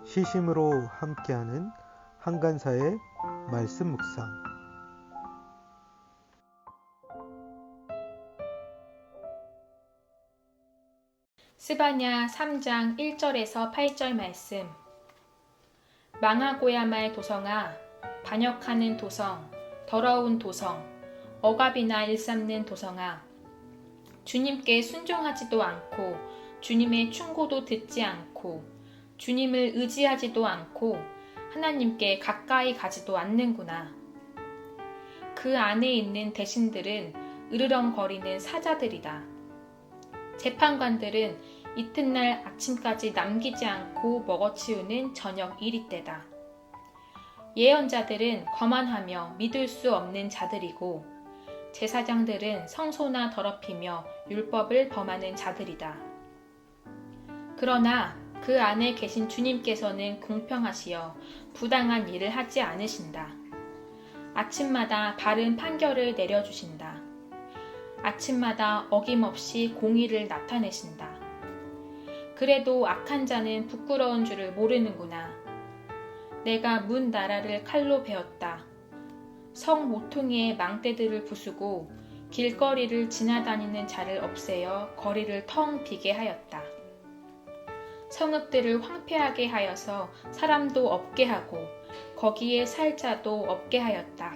시심으로 함께하는 한간사의 말씀 묵상. 스바냐 3장 1절에서 8절 말씀. 망하고야 말 도성아, 반역하는 도성, 더러운 도성, 억압이나 일삼는 도성아, 주님께 순종하지도 않고 주님의 충고도 듣지 않고 주님을 의지하지도 않고 하나님께 가까이 가지도 않는구나. 그 안에 있는 대신들은 으르렁거리는 사자들이다. 재판관들은 이튿날 아침까지 남기지 않고 먹어치우는 저녁 이리때다. 예언자들은 거만하며 믿을 수 없는 자들이고 제사장들은 성소나 더럽히며 율법을 범하는 자들이다. 그러나 그 안에 계신 주님께서는 공평하시어 부당한 일을 하지 않으신다. 아침마다 바른 판결을 내려주신다. 아침마다 어김없이 공의를 나타내신다. 그래도 악한 자는 부끄러운 줄을 모르는구나. 내가 문 나라를 칼로 베었다. 성 모퉁이의 망대들을 부수고 길거리를 지나다니는 자를 없애어 거리를 텅 비게 하였다. 성읍들을 황폐하게 하여서 사람도 없게 하고 거기에 살 자도 없게 하였다.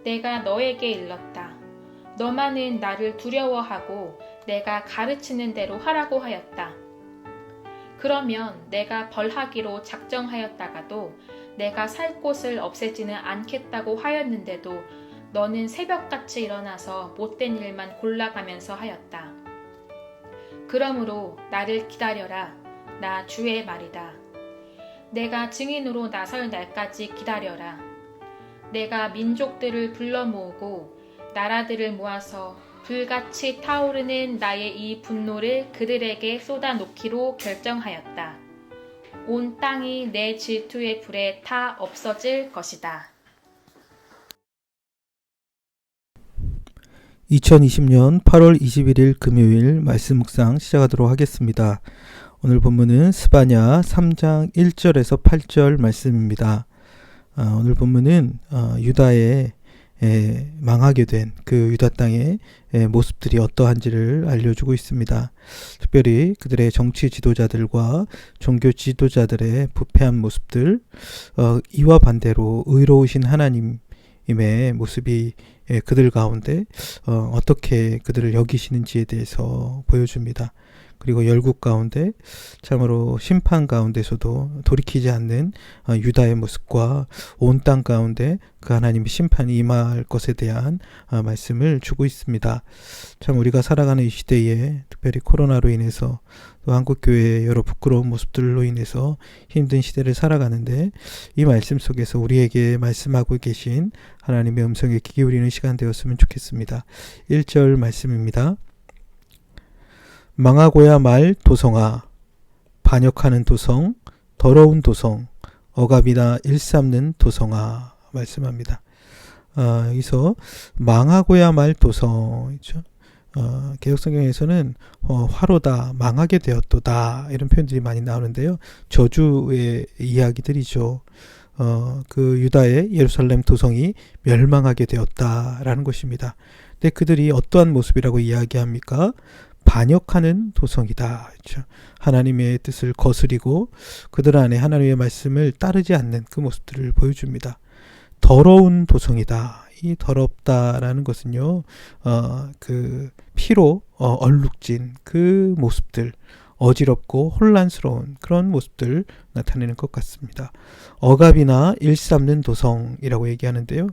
내가 너에게 일렀다. 너만은 나를 두려워하고 내가 가르치는 대로 하라고 하였다. 그러면 내가 벌하기로 작정하였다가도 내가 살 곳을 없애지는 않겠다고 하였는데도 너는 새벽같이 일어나서 못된 일만 골라가면서 하였다. 그러므로 나를 기다려라. 나 주의 말이다. 내가 증인으로 나설 날까지 기다려라. 내가 민족들을 불러 모으고 나라들을 모아서 불같이 타오르는 나의 이 분노를 그들에게 쏟아놓기로 결정하였다. 온 땅이 내 질투의 불에 타 없어질 것이다. 2020년 8월 21일 금요일 말씀 묵상 시작하도록 하겠습니다. 오늘 본문은 스바냐 3장 1절에서 8절 말씀입니다. 오늘 본문은 유다의 망하게 된 그 유다 땅의 모습들이 어떠한지를 알려주고 있습니다. 특별히 그들의 정치 지도자들과 종교 지도자들의 부패한 모습들, 이와 반대로 의로우신 하나님의 모습이 그들 가운데 어떻게 그들을 여기시는지에 대해서 보여줍니다. 그리고 열국 가운데 참으로 심판 가운데서도 돌이키지 않는 유다의 모습과 온 땅 가운데 그 하나님의 심판이 임할 것에 대한 말씀을 주고 있습니다. 참 우리가 살아가는 이 시대에 특별히 코로나로 인해서 또 한국교회의 여러 부끄러운 모습들로 인해서 힘든 시대를 살아가는데 이 말씀 속에서 우리에게 말씀하고 계신 하나님의 음성에 귀 기울이는 시간 되었으면 좋겠습니다. 1절 말씀입니다. 망하고야 말 도성아, 반역하는 도성, 더러운 도성, 억압이나 일삼는 도성아 말씀합니다. 여기서 망하고야 말 도성, 개역성경에서는 화로다, 망하게 되었도다 이런 표현들이 많이 나오는데요. 저주의 이야기들이죠. 그 유다의 예루살렘 도성이 멸망하게 되었다라는 것입니다. 근데 그들이 어떠한 모습이라고 이야기합니까? 반역하는 도성이다. 그렇죠? 하나님의 뜻을 거스리고 그들 안에 하나님의 말씀을 따르지 않는 그 모습들을 보여줍니다. 더러운 도성이다. 이 더럽다라는 것은요, 그 피로 얼룩진 그 모습들, 어지럽고 혼란스러운 그런 모습들 나타내는 것 같습니다. 억압이나 일삼는 도성이라고 얘기하는데요.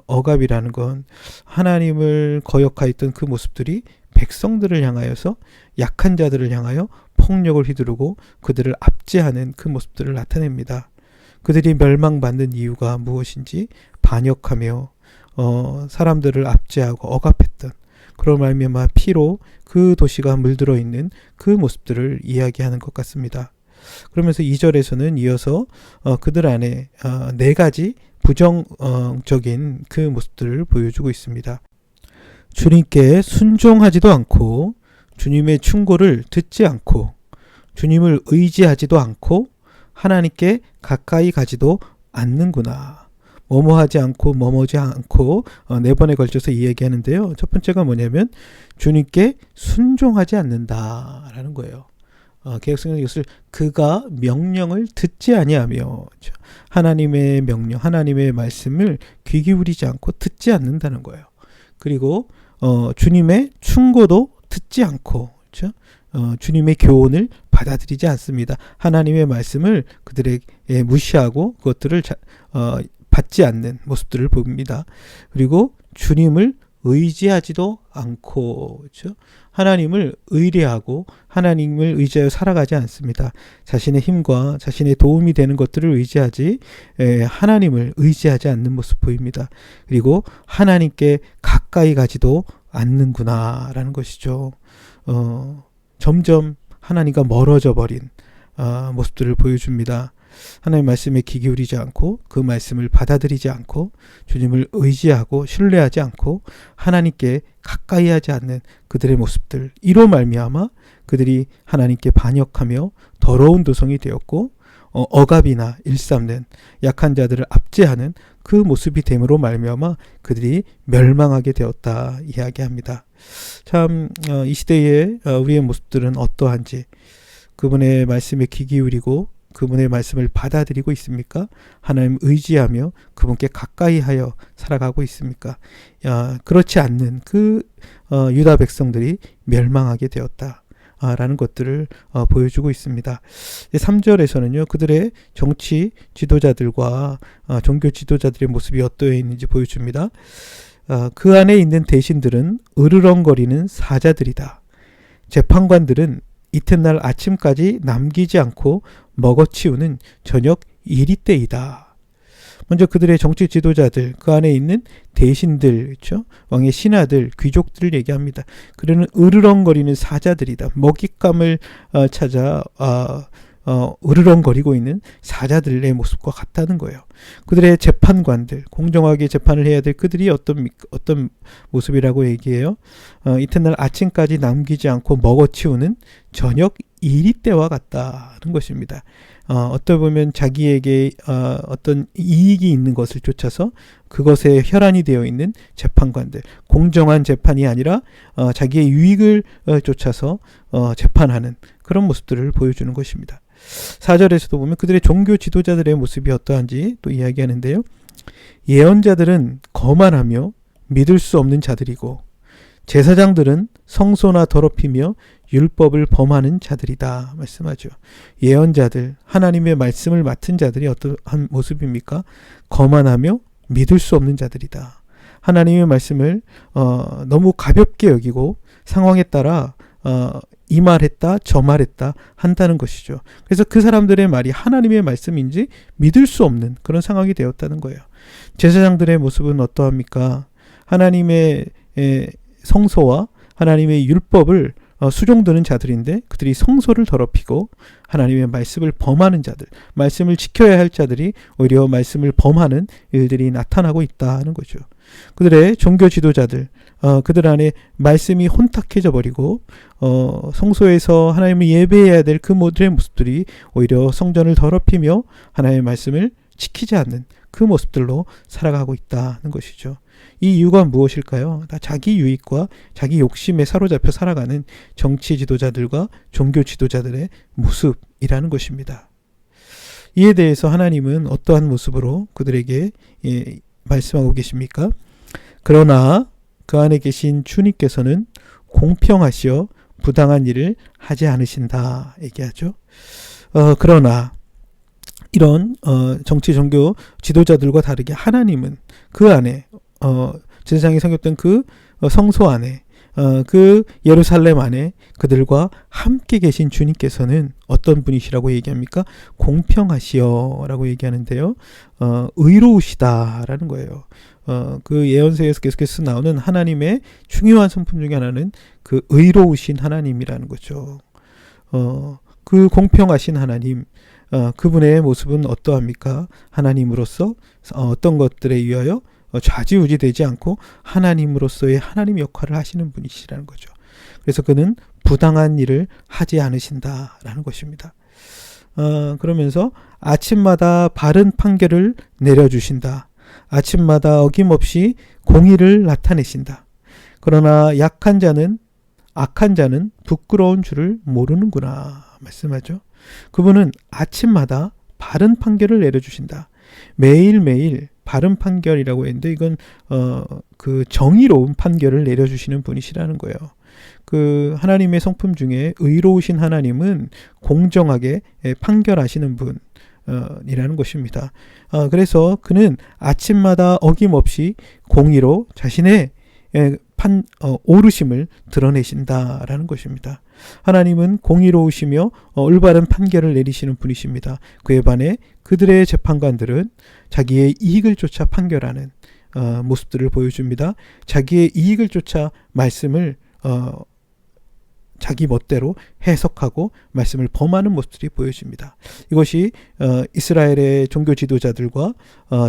억압이라는 건 하나님을 거역하였던 그 모습들이 백성들을 향하여서 약한 자들을 향하여 폭력을 휘두르고 그들을 압제하는 그 모습들을 나타냅니다. 그들이 멸망받는 이유가 무엇인지 반역하며 사람들을 압제하고 억압했던 그런 말미암아 피로 그 도시가 물들어 있는 그 모습들을 이야기하는 것 같습니다. 그러면서 2절에서는 이어서 그들 안에 네 가지 부정적인 그 모습들을 보여주고 있습니다. 주님께 순종하지도 않고 주님의 충고를 듣지 않고 주님을 의지하지도 않고 하나님께 가까이 가지도 않는구나. 뭐뭐하지 않고 뭐뭐지 않고 네 번에 걸쳐서 이야기하는데요. 첫 번째가 뭐냐면 주님께 순종하지 않는다라는 거예요. 개혁성경은 이것을 그가 명령을 듣지 아니하며, 하나님의 명령, 하나님의 말씀을 귀 기울이지 않고 듣지 않는다는 거예요. 그리고 주님의 충고도 듣지 않고, 그렇죠? 주님의 교훈을 받아들이지 않습니다. 하나님의 말씀을 그들에게 무시하고 그것들을 받지 않는 모습들을 봅니다. 그리고 주님을 의지하지도 않고, 그렇죠? 하나님을 의뢰하고 하나님을 의지하여 살아가지 않습니다. 자신의 힘과 자신의 도움이 되는 것들을 의지하지 하나님을 의지하지 않는 모습 보입니다. 그리고 하나님께 가까이 가지도 않는구나라는 것이죠. 점점 하나님과 멀어져 버린 모습들을 보여줍니다. 하나님의 말씀에 귀 기울이지 않고 그 말씀을 받아들이지 않고 주님을 의지하고 신뢰하지 않고 하나님께 가까이 하지 않는 그들의 모습들, 이로 말미암아 그들이 하나님께 반역하며 더러운 도성이 되었고 억압이나 일삼는 약한 자들을 압제하는 그 모습이 됨으로 말미암아 그들이 멸망하게 되었다 이야기합니다. 참 이 시대에 우리의 모습들은 어떠한지, 그분의 말씀에 귀 기울이고 그분의 말씀을 받아들이고 있습니까? 하나님 의지하며 그분께 가까이하여 살아가고 있습니까? 그렇지 않는 그 유다 백성들이 멸망하게 되었다 라는 것들을 보여주고 있습니다. 3절에서는요, 그들의 정치 지도자들과 종교 지도자들의 모습이 어떠해 있는지 보여줍니다. 그 안에 있는 대신들은 으르렁거리는 사자들이다. 재판관들은 이튿날 아침까지 남기지 않고 먹어치우는 저녁 이리때이다. 먼저 그들의 정치 지도자들, 그 안에 있는 대신들, 그렇죠? 왕의 신하들, 귀족들을 얘기합니다. 그들은 으르렁거리는 사자들이다. 먹잇감을 찾아 으르렁거리고 있는 사자들의 모습과 같다는 거예요. 그들의 재판관들, 공정하게 재판을 해야 될 그들이 어떤 모습이라고 얘기해요. 이튿날 아침까지 남기지 않고 먹어치우는 저녁 이리때와 같다는 것입니다. 어떻게 보면 자기에게 어떤 이익이 있는 것을 쫓아서 그것에 혈안이 되어 있는 재판관들, 공정한 재판이 아니라 자기의 유익을 쫓아서 재판하는 그런 모습들을 보여주는 것입니다. 4절에서도 보면 그들의 종교 지도자들의 모습이 어떠한지 또 이야기하는데요. 예언자들은 거만하며 믿을 수 없는 자들이고 제사장들은 성소나 더럽히며 율법을 범하는 자들이다 말씀하죠. 예언자들, 하나님의 말씀을 맡은 자들이 어떠한 모습입니까? 거만하며 믿을 수 없는 자들이다. 하나님의 말씀을 너무 가볍게 여기고 상황에 따라 이 말했다 저 말했다 한다는 것이죠. 그래서 그 사람들의 말이 하나님의 말씀인지 믿을 수 없는 그런 상황이 되었다는 거예요. 제사장들의 모습은 어떠합니까? 하나님의 성소와 하나님의 율법을 수종드는 자들인데 그들이 성소를 더럽히고 하나님의 말씀을 범하는 자들, 말씀을 지켜야 할 자들이 오히려 말씀을 범하는 일들이 나타나고 있다는 거죠. 그들의 종교 지도자들, 그들 안에 말씀이 혼탁해져 버리고 성소에서 하나님을 예배해야 될 그 모든 모습들이 오히려 성전을 더럽히며 하나님의 말씀을 지키지 않는 그 모습들로 살아가고 있다는 것이죠. 이 이유가 무엇일까요? 다 자기 유익과 자기 욕심에 사로잡혀 살아가는 정치 지도자들과 종교 지도자들의 모습이라는 것입니다. 이에 대해서 하나님은 어떠한 모습으로 그들에게 말씀하고 계십니까? 그러나 그 안에 계신 주님께서는 공평하시어 부당한 일을 하지 않으신다 얘기하죠. 그러나 이런 정치 종교 지도자들과 다르게 하나님은 그 안에 제사장이 섬겼던 그 성소 안에 그 예루살렘 안에 그들과 함께 계신 주님께서는 어떤 분이시라고 얘기합니까? 공평하시오 라고 얘기하는데요. 의로우시다라는 거예요. 그 예언서에서 계속해서 나오는 하나님의 중요한 성품 중에 하나는 그 의로우신 하나님이라는 거죠. 그 공평하신 하나님, 그분의 모습은 어떠합니까? 하나님으로서 어떤 것들에 의하여 좌지우지 되지 않고 하나님으로서의 하나님 역할을 하시는 분이시라는 거죠. 그래서 그는 부당한 일을 하지 않으신다라는 것입니다. 그러면서 아침마다 바른 판결을 내려주신다. 아침마다 어김없이 공의를 나타내신다. 그러나 악한 자는 부끄러운 줄을 모르는구나 말씀하죠. 그분은 아침마다 바른 판결을 내려주신다. 매일매일 바른 판결이라고 했는데 이건 그 정의로운 판결을 내려주시는 분이시라는 거예요. 그 하나님의 성품 중에 의로우신 하나님은 공정하게 판결하시는 분 이라는 것입니다. 그래서 그는 아침마다 어김없이 공의로 자신의 오르심을 드러내신다라는 것입니다. 하나님은 공의로우시며 올바른 판결을 내리시는 분이십니다. 그에 반해 그들의 재판관들은 자기의 이익을 쫓아 판결하는 모습들을 보여줍니다. 자기의 이익을 쫓아 말씀을 자기 멋대로 해석하고 말씀을 범하는 모습들이 보여집니다. 이것이 이스라엘의 종교 지도자들과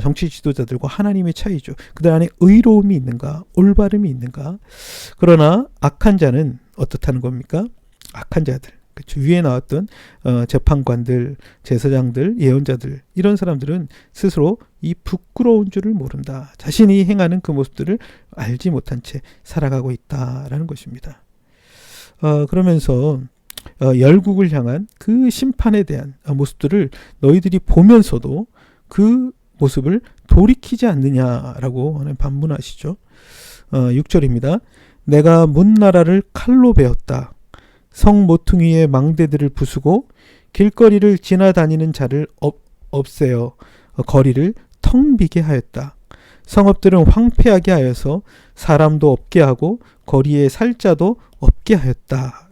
정치 지도자들과 하나님의 차이죠. 그들 안에 의로움이 있는가, 올바름이 있는가. 그러나 악한 자는 어떻다는 겁니까? 악한 자들, 그렇죠. 위에 나왔던 재판관들, 제사장들, 예언자들, 이런 사람들은 스스로 이 부끄러운 줄을 모른다. 자신이 행하는 그 모습들을 알지 못한 채 살아가고 있다라는 것입니다. 그러면서 열국을 향한 그 심판에 대한 모습들을 너희들이 보면서도 그 모습을 돌이키지 않느냐라고 반문하시죠. 6절입니다. 내가 문나라를 칼로 베었다. 성 모퉁이의 망대들을 부수고 길거리를 지나다니는 자를 없애어 거리를 텅 비게 하였다. 성읍들은 황폐하게 하여서 사람도 없게 하고 거리에 살 자도 없게 하였다.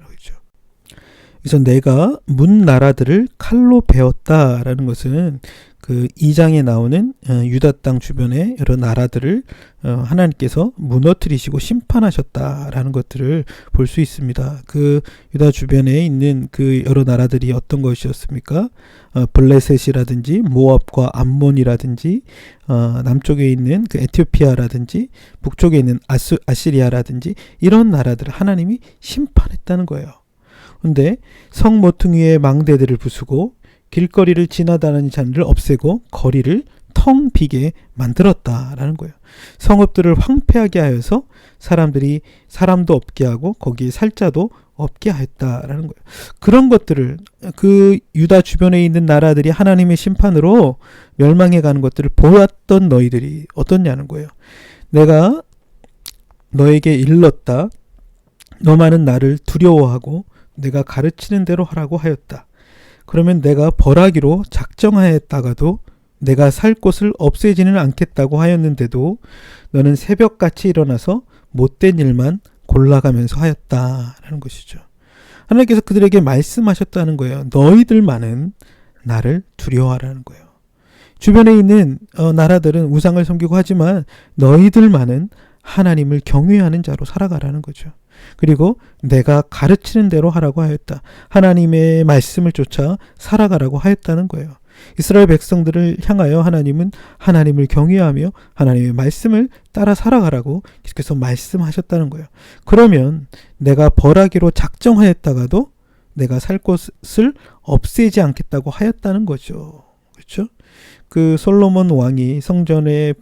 그래서 내가 문 나라들을 칼로 베었다라는 것은 그 2장에 나오는 유다 땅 주변의 여러 나라들을 하나님께서 무너뜨리시고 심판하셨다라는 것들을 볼 수 있습니다. 그 유다 주변에 있는 그 여러 나라들이 어떤 것이었습니까? 블레셋이라든지 모압과 암몬이라든지 남쪽에 있는 그 에티오피아라든지 북쪽에 있는 아시리아라든지 이런 나라들을 하나님이 심판했다는 거예요. 근데 성 모퉁이의 망대들을 부수고 길거리를 지나다니는 자를 없애고 거리를 텅 비게 만들었다라는 거예요. 성읍들을 황폐하게 하여서 사람도 없게 하고 거기에 살 자도 없게 하였다라는 거예요. 그런 것들을 그 유다 주변에 있는 나라들이 하나님의 심판으로 멸망해 가는 것들을 보았던 너희들이 어떻냐는 거예요. 내가 너에게 일렀다. 너만은 나를 두려워하고 내가 가르치는 대로 하라고 하였다. 그러면 내가 벌하기로 작정하였다가도 내가 살 곳을 없애지는 않겠다고 하였는데도 너는 새벽같이 일어나서 못된 일만 골라가면서 하였다라는 것이죠. 하나님께서 그들에게 말씀하셨다는 거예요. 너희들만은 나를 두려워하라는 거예요. 주변에 있는 나라들은 우상을 섬기고 하지만 너희들만은 하나님을 경외하는 자로 살아가라는 거죠. 그리고 내가 가르치는 대로 하라고 하였다. 하나님의 말씀을 쫓아 살아가라고 하였다는 거예요. 이스라엘 백성들을 향하여 하나님은 하나님을 경외하며 하나님의 말씀을 따라 살아가라고 계속해서 말씀하셨다는 거예요. 그러면 내가 벌하기로 작정하였다가도 내가 살 곳을 없애지 않겠다고 하였다는 거죠. 그렇죠? 그 솔로몬 왕이 성전을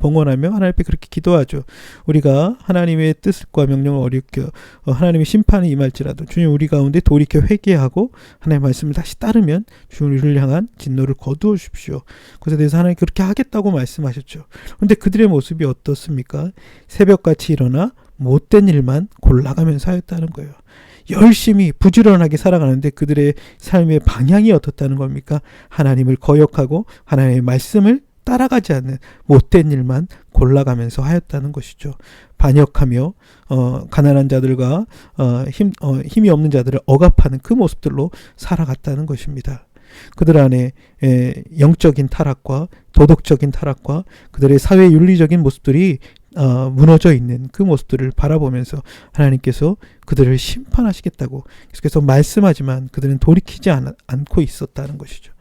봉헌하며 하나님 앞에 그렇게 기도하죠. 우리가 하나님의 뜻과 명령을 어렵게 하나님의 심판이 임할지라도 주님 우리 가운데 돌이켜 회개하고 하나님의 말씀을 다시 따르면 주님 우리를 향한 진노를 거두어 주십시오. 그것에 대해서 하나님 그렇게 하겠다고 말씀하셨죠. 그런데 그들의 모습이 어떻습니까? 새벽같이 일어나 못된 일만 골라가면서 하였다는 거예요. 열심히 부지런하게 살아가는데 그들의 삶의 방향이 어떻다는 겁니까? 하나님을 거역하고 하나님의 말씀을 따라가지 않는 못된 일만 골라가면서 하였다는 것이죠. 반역하며 가난한 자들과 힘이 없는 자들을 억압하는 그 모습들로 살아갔다는 것입니다. 그들 안에 영적인 타락과 도덕적인 타락과 그들의 사회 윤리적인 모습들이 무너져 있는 그 모습들을 바라보면서 하나님께서 그들을 심판하시겠다고 계속해서 말씀하지만 그들은 돌이키지 않고 있었다는 것이죠.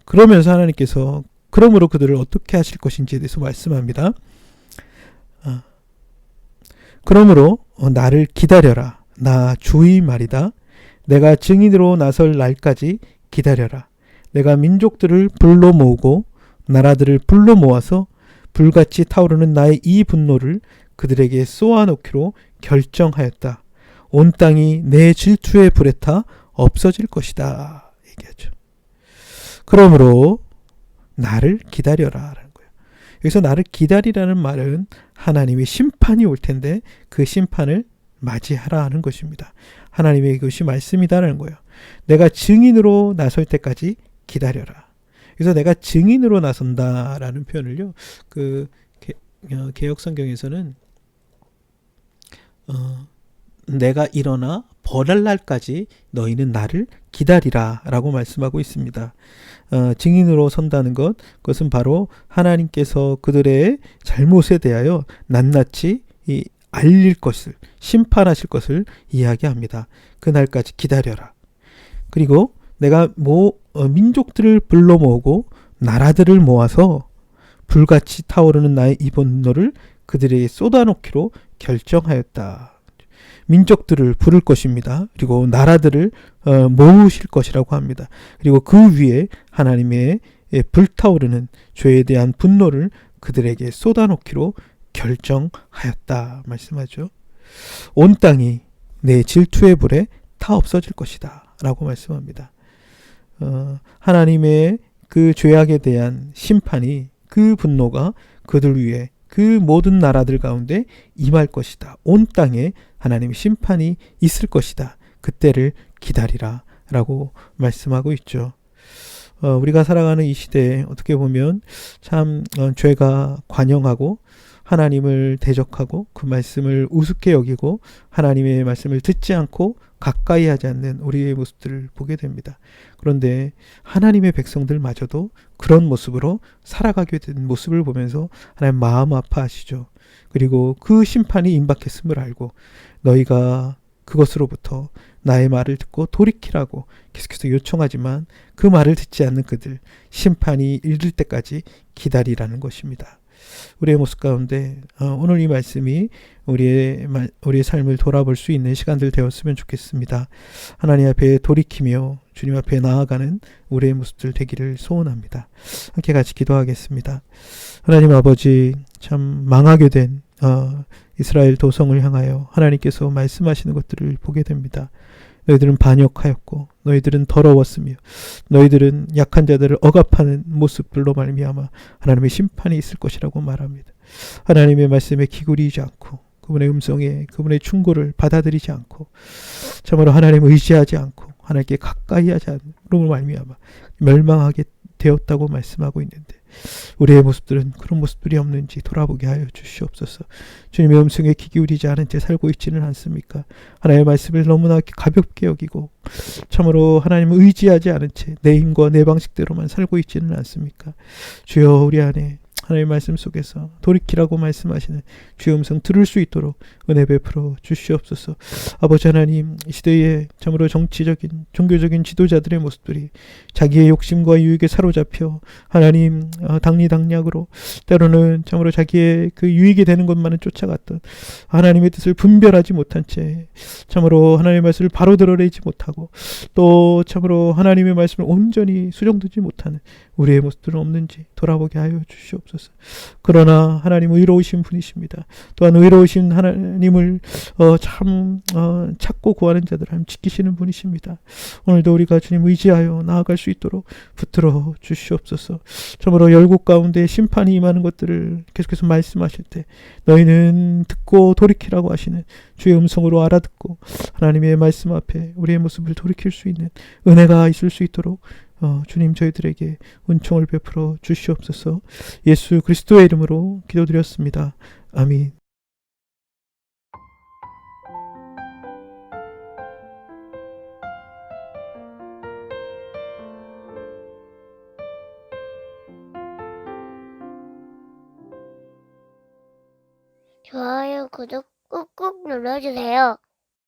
그러면서 하나님께서 그러므로 그들을 어떻게 하실 것인지에 대해서 말씀합니다. 그러므로 나를 기다려라. 나 주의 말이다. 내가 증인으로 나설 날까지 기다려라. 내가 민족들을 불러 모으고 나라들을 불러 모아서 불같이 타오르는 나의 이 분노를 그들에게 쏘아놓기로 결정하였다. 온 땅이 내 질투의 불에 타 없어질 것이다. 얘기하죠. 그러므로 나를 기다려라 라는 거예요. 여기서 나를 기다리라는 말은 하나님의 심판이 올 텐데 그 심판을 맞이하라 하는 것입니다. 하나님의 이것이 말씀이다라는 거예요. 내가 증인으로 나설 때까지 기다려라. 그래서 내가 증인으로 나선다라는 표현을요. 그 개역 성경에서는 내가 일어나 벌할 날까지 너희는 나를 기다리라 라고 말씀하고 있습니다. 증인으로 선다는 그것은 바로 하나님께서 그들의 잘못에 대하여 낱낱이 알릴 것을, 심판하실 것을 이야기합니다. 그날까지 기다려라. 그리고 내가 민족들을 불러 모으고 나라들을 모아서 불같이 타오르는 나의 이 분노를 그들에게 쏟아놓기로 결정하였다. 민족들을 부를 것입니다. 그리고 나라들을 모으실 것이라고 합니다. 그리고 그 위에 하나님의 불타오르는 죄에 대한 분노를 그들에게 쏟아놓기로 결정하였다 말씀하죠. 온 땅이 내 질투의 불에 타 없어질 것이다 라고 말씀합니다. 하나님의 그 죄악에 대한 심판이, 그 분노가 그들 위에 그 모든 나라들 가운데 임할 것이다. 온 땅에 하나님의 심판이 있을 것이다. 그때를 기다리라 라고 말씀하고 있죠. 우리가 살아가는 이 시대에 어떻게 보면 참 죄가 관영하고 하나님을 대적하고 그 말씀을 우습게 여기고 하나님의 말씀을 듣지 않고 가까이 하지 않는 우리의 모습들을 보게 됩니다. 그런데 하나님의 백성들마저도 그런 모습으로 살아가게 된 모습을 보면서 하나님 마음 아파하시죠. 그리고 그 심판이 임박했음을 알고 너희가 그것으로부터 나의 말을 듣고 돌이키라고 계속해서 요청하지만 그 말을 듣지 않는 그들, 심판이 이를 때까지 기다리라는 것입니다. 우리의 모습 가운데 오늘 이 말씀이 우리의 삶을 돌아볼 수 있는 시간들 되었으면 좋겠습니다. 하나님 앞에 돌이키며 주님 앞에 나아가는 우리의 모습들 되기를 소원합니다. 함께 같이 기도하겠습니다. 하나님 아버지, 참 망하게 된 이스라엘 도성을 향하여 하나님께서 말씀하시는 것들을 보게 됩니다. 너희들은 반역하였고 너희들은 더러웠으며 너희들은 약한 자들을 억압하는 모습들로 말미암아 하나님의 심판이 있을 것이라고 말합니다. 하나님의 말씀에 기울이지 않고 그분의 음성에 그분의 충고를 받아들이지 않고 참으로 하나님을 의지하지 않고 하나님께 가까이 하지 않으로 말미암아 멸망하게 되었다고 말씀하고 있는데 우리의 모습들은 그런 모습들이 없는지 돌아보게 하여 주시옵소서. 주님의 음성에 귀 기울이지 않은 채 살고 있지는 않습니까? 하나님의 말씀을 너무나 가볍게 여기고 참으로 하나님을 의지하지 않은 채 내 힘과 내 방식대로만 살고 있지는 않습니까? 주여, 우리 안에 하나님의 말씀 속에서 돌이키라고 말씀하시는 주의 음성 들을 수 있도록 은혜 베풀어 주시옵소서. 아버지 하나님, 이 시대에 참으로 정치적인 종교적인 지도자들의 모습들이 자기의 욕심과 유익에 사로잡혀 하나님 당리당략으로 때로는 참으로 자기의 그 유익이 되는 것만을 쫓아갔던 하나님의 뜻을 분별하지 못한 채 참으로 하나님의 말씀을 바로 드러내지 못하고 또 참으로 하나님의 말씀을 온전히 수정두지 못하는 우리의 모습들은 없는지 돌아보게 하여 주시옵소서. 그러나 하나님 의로우신 분이십니다. 또한 의로우신 하나님을 찾고 구하는 자들을 하나님 지키시는 분이십니다. 오늘도 우리가 주님 의지하여 나아갈 수 있도록 붙들어 주시옵소서. 참으로 열국 가운데 심판이 임하는 것들을 계속해서 말씀하실 때 너희는 듣고 돌이키라고 하시는 주의 음성으로 알아듣고 하나님의 말씀 앞에 우리의 모습을 돌이킬 수 있는 은혜가 있을 수 있도록 주님 저희들에게 은총을 베풀어 주시옵소서. 예수 그리스도의 이름으로 기도드렸습니다. 아멘. 좋아요, 구독 꾹꾹 눌러주세요.